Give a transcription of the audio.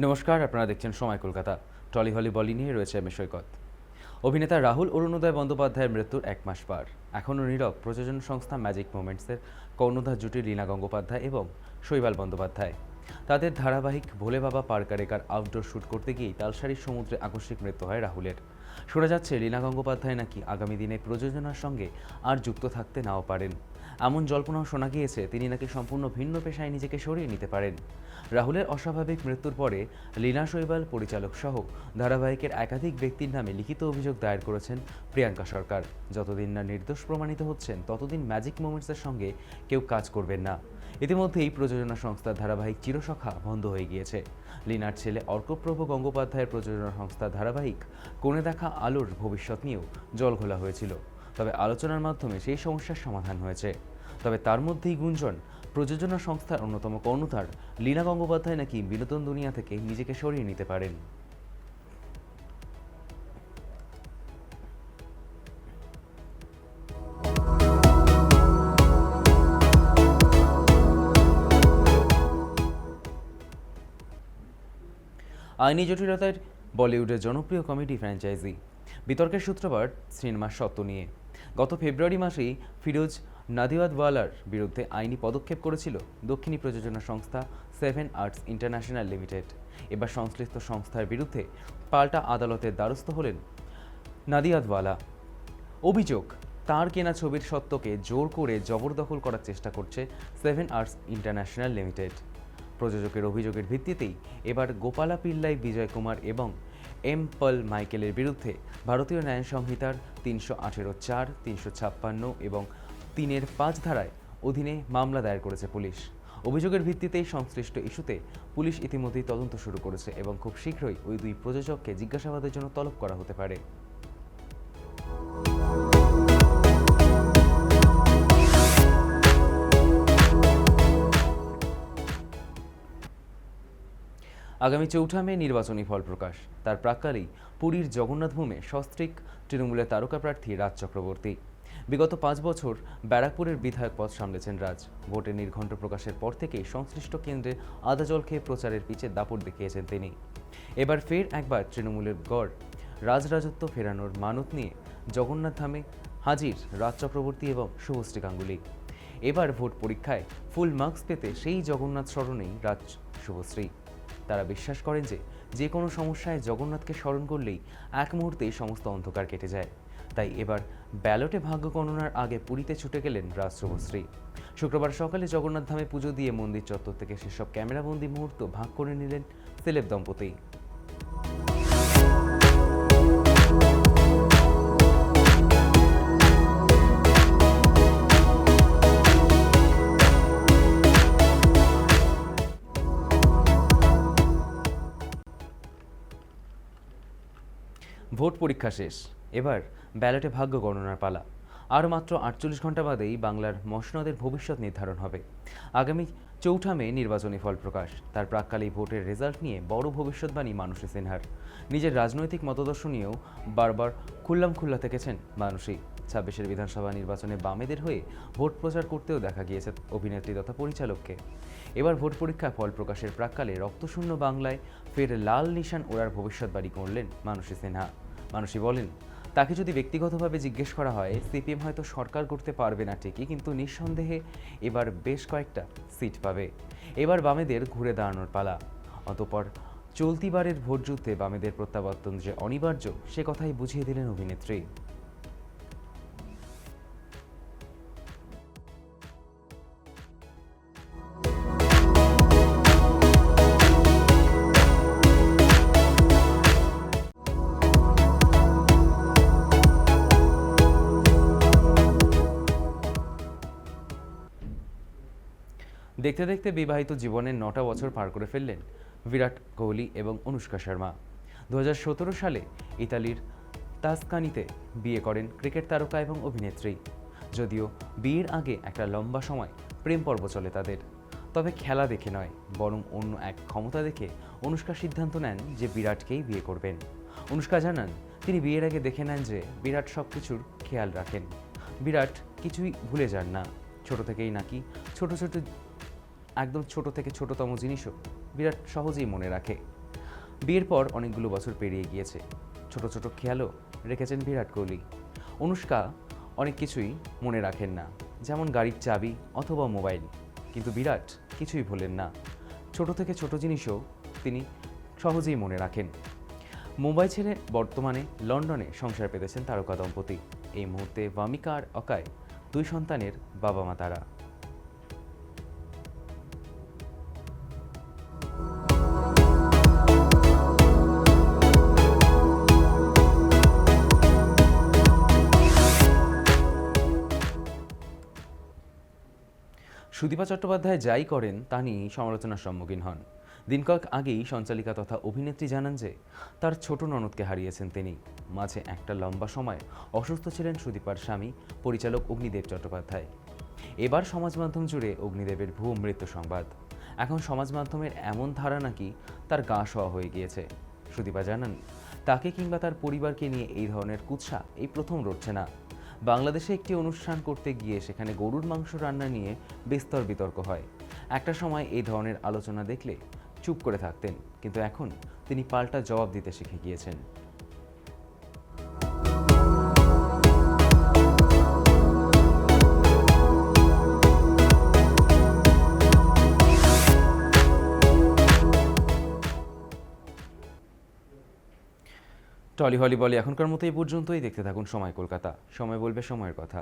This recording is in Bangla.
নমস্কার, আপনারা দেখছেন সময় কলকাতা। টলি হলি বলি নিয়ে রয়েছে আমি সৈকত। অভিনেতা রাহুল অরুণোদয় বন্দ্যোপাধ্যায়ের মৃত্যুর 1 মাস পার। এখনও নীরব প্রযোজনা সংস্থা ম্যাজিক মোমেন্টসের কর্ণধার জুটি লীনা গঙ্গোপাধ্যায় এবং শৈবাল বন্দ্যোপাধ্যায়। তাদের ধারাবাহিক ভোলে বাবা পারকারেকার আউটডোর শ্যুট করতে গিয়েই তালসারির সমুদ্রে আকস্মিক মৃত্যু হয় রাহুলের। শোনা যাচ্ছে লীনা গঙ্গোপাধ্যায় নাকি আগামী দিনে প্রযোজনার সঙ্গে আর যুক্ত থাকতে নাও পারেন। এমন জল্পনাও শোনা গিয়েছে তিনি নাকি সম্পূর্ণ ভিন্ন পেশায় নিজেকে সরিয়ে নিতে পারেন। রাহুলের অস্বাভাবিক মৃত্যুর পরে লীনা শৈবাল পরিচালক সহ ধারাবাহিকের একাধিক ব্যক্তির নামে লিখিত অভিযোগ দায়ের করেছেন প্রিয়াঙ্কা সরকার। যতদিন না নির্দোষ প্রমাণিত হচ্ছেন ততদিন ম্যাজিক মোমেন্টসের সঙ্গে কেউ কাজ করবেন না। ইতিমধ্যেই প্রযোজনা সংস্থার ধারাবাহিক চিরসখা বন্ধ হয়ে গিয়েছে। লীনার ছেলে অর্কপ্রভ গঙ্গোপাধ্যায়ের প্রযোজনা সংস্থার ধারাবাহিক কোণে দেখা আলোর ভবিষ্যৎ নিয়েও জল ঘোলা হয়েছিল। তবে আলোচনার মাধ্যমে সেই সমস্যার সমাধান হয়েছে। তবে তার মধ্যেই গুঞ্জন, প্রযোজনা সংস্থার অন্যতম কর্ণধার লীনা গঙ্গোপাধ্যায় নাকি বিনোদন দুনিয়া থেকে নিজেকে সরিয়ে নিতে পারেন। আইনি জটিলতার বলিউডের জনপ্রিয় কমেডি ফ্র্যাঞ্চাইজি বিতর্কের সূত্রপাত সিনেমার সত্ত্ব নিয়ে। গত ফেব্রুয়ারি মাসেই ফিরোজ নাদিয়াদওয়ালার বিরুদ্ধে আইনি পদক্ষেপ করেছিল দক্ষিণী প্রযোজনা সংস্থা 7 আর্টস ইন্টারন্যাশনাল লিমিটেড। এবার সংশ্লিষ্ট সংস্থার বিরুদ্ধে পাল্টা আদালতের দ্বারস্থ হলেন নাদিয়াদওয়ালা। অভিযোগ, তার কেনা ছবির সত্ত্বকে জোর করে জবরদখল করার চেষ্টা করছে 7 আর্টস ইন্টারন্যাশনাল লিমিটেড। প্রযোজকের অভিযোগের ভিত্তিতেই এবার গোপালা পিল্লাই বিজয় কুমার এবং এম পল মাইকেলের বিরুদ্ধে ভারতীয় ন্যায় সংহিতার 318(4), 356 এবং 3(5) ধারায় অধীনে মামলা দায়ের করেছে পুলিশ। অভিযোগের ভিত্তিতেই সংশ্লিষ্ট ইস্যুতে পুলিশ ইতিমধ্যেই তদন্ত শুরু করেছে এবং খুব শীঘ্রই ওই দুই প্রযোজককে জিজ্ঞাসাবাদের জন্য তলব করা হতে পারে। আগামী 4 মে নির্বাচনী ফল প্রকাশ। তার প্রাক্কালেই পুরীর জগন্নাথ ভূমে সস্ত্রীক তৃণমূলের তারকা প্রার্থী রাজ চক্রবর্তী। বিগত 5 বছর ব্যারাকপুরের বিধায়ক পদ সামলেছেন রাজ। ভোটের নির্ঘণ্ট প্রকাশের পর থেকেই সংশ্লিষ্ট কেন্দ্রে আদা জল খেয়ে প্রচারের পিছে দাপট দেখিয়েছেন তিনি। এবার ফের একবার তৃণমূলের গড় রাজরাজত্ব ফেরানোর মানত নিয়ে জগন্নাথ ধামে হাজির রাজ চক্রবর্তী এবং শুভশ্রী গাঙ্গুলি। এবার ভোট পরীক্ষায় ফুল মার্কস পেতে সেই জগন্নাথ স্মরণেই রাজ শুভশ্রী। তারা বিশ্বাস করেন যে কোনো সমস্যায় জগন্নাথকে স্মরণ করলেই এক মুহূর্তেই সমস্ত অন্ধকার কেটে যায়। তাই এবার ব্যালটে ভাগ্য গণনার আগে পুরীতে ছুটে গেলেন রাজ শুভশ্রী। শুক্রবার সকালে জগন্নাথ ধামে পুজো দিয়ে মন্দির চত্বর থেকে সেসব ক্যামেরাবন্দি মুহূর্ত ভাগ করে নিলেন সেলেব দম্পতি। ভোট পরীক্ষা শেষ, এবার ব্যালটে ভাগ্য গণনার পালা। আর মাত্র 48 ঘন্টা বাদেই বাংলার মসনদের ভবিষ্যৎ নির্ধারণ হবে। আগামী 4 মে নির্বাচনী ফল প্রকাশ। তার প্রাক্কালেই ভোটের রেজাল্ট নিয়ে বড় ভবিষ্যৎবাণী মানসী সিনহার। নিজের রাজনৈতিক মতদর্শ নিয়েও বারবার খুল্লামখুল্লা থেকেছেন মানসী। 26-এর বিধানসভা নির্বাচনে বামেদের হয়ে ভোট প্রচার করতেও দেখা গিয়েছে অভিনেত্রী তথা পরিচালককে। এবার ভোট পরীক্ষায় ফল প্রকাশের প্রাক্কালে রক্তশূন্য বাংলায় ফের লাল নিশান ওড়ার ভবিষ্যৎবাণী করলেন মানসী সিনহা। মানসী বলেন, তাকে যদি ব্যক্তিগতভাবে জিজ্ঞেস করা হয় সিপিএম হয়তো সরকার করতে পারবে না ঠিকই, কিন্তু নিঃসন্দেহে এবার বেশ কয়েকটা সিট পাবে। এবার বামেদের ঘুরে দাঁড়ানোর পালা। অতঃপর চলতিবারের ভোটযুদ্ধে বামেদের প্রত্যাবর্তন যে অনিবার্য সে কথাই বুঝিয়ে দিলেন অভিনেত্রী। দেখতে দেখতে বিবাহিত জীবনের 9টা বছর পার করে ফেললেন বিরাট কোহলি এবং অনুষ্কা শর্মা। 2017 সালে ইতালির তাসকানিতে বিয়ে করেন ক্রিকেট তারকা এবং অভিনেত্রী। যদিও বিয়ের আগে একটা লম্বা সময় প্রেম পর্ব চলে তাদের, তবে খেলা দেখে নয় বরং অন্য এক ক্ষমতা দেখে অনুষ্কা সিদ্ধান্ত নেন যে বিরাটকেই বিয়ে করবেন। অনুষ্কা জানান, তিনি বিয়ের আগে দেখে নেন যে বিরাট সব কিছুর খেয়াল রাখেন। বিরাট কিছুই ভুলে যান না। ছোট থেকেই নাকি একদম ছোট থেকে ছোটতম জিনিসও বিরাট সহজেই মনে রাখে। বিয়ের পর অনেকগুলো বছর পেরিয়ে গিয়েছে, ছোট ছোট খেয়ালও রেখেছেন বিরাট কোহলি। অনুষ্কা অনেক কিছুই মনে রাখেন না, যেমন গাড়ির চাবি অথবা মোবাইল, কিন্তু বিরাট কিছুই ভোলেন না। ছোট থেকে ছোট জিনিসও তিনি সহজেই মনে রাখেন। মুম্বাই ছেড়ে বর্তমানে লন্ডনে সংসার পেতেছেন তারকা দম্পতি। এই মুহূর্তে ভামিকা আর অকায় দুই সন্তানের বাবা মা তারা। সুদীপা চট্টোপাধ্যায় যাই করেন তা নিয়েই সমালোচনার সম্মুখীন হন। দিন কয়েক আগেই সঞ্চালিকা তথা অভিনেত্রী জানান যে তার ছোট ননদকে হারিয়েছেন তিনি। মাঝে একটা লম্বা সময় অসুস্থ ছিলেন সুদীপার স্বামী পরিচালক অগ্নিদেব চট্টোপাধ্যায়। এবার সমাজ মাধ্যম জুড়ে অগ্নিদেবের ভুয়ো মৃত্যু সংবাদ। এখন সমাজ মাধ্যমের এমন ধারা নাকি তার গা সওয়া হয়ে গিয়েছে। সুদীপা জানান, তাকে কিংবা তার পরিবারকে নিয়ে এই ধরনের কুৎসা এই প্রথম রটছে না। বাংলাদেশে একটি অনুষ্ঠান করতে গিয়ে সেখানে গরুর মাংস রান্না নিয়ে বিস্তর বিতর্ক হয়। একটা সময় এই ধরনের আলোচনা দেখলে চুপ করে থাকতেন, কিন্তু এখন তিনি পাল্টা জবাব দিতে শিখে গিয়েছেন। টলি হলি বলে এখনকার মতো এই পর্যন্তই। দেখতে থাকুন সময় কলকাতা, সময় বলবে সময়ের কথা।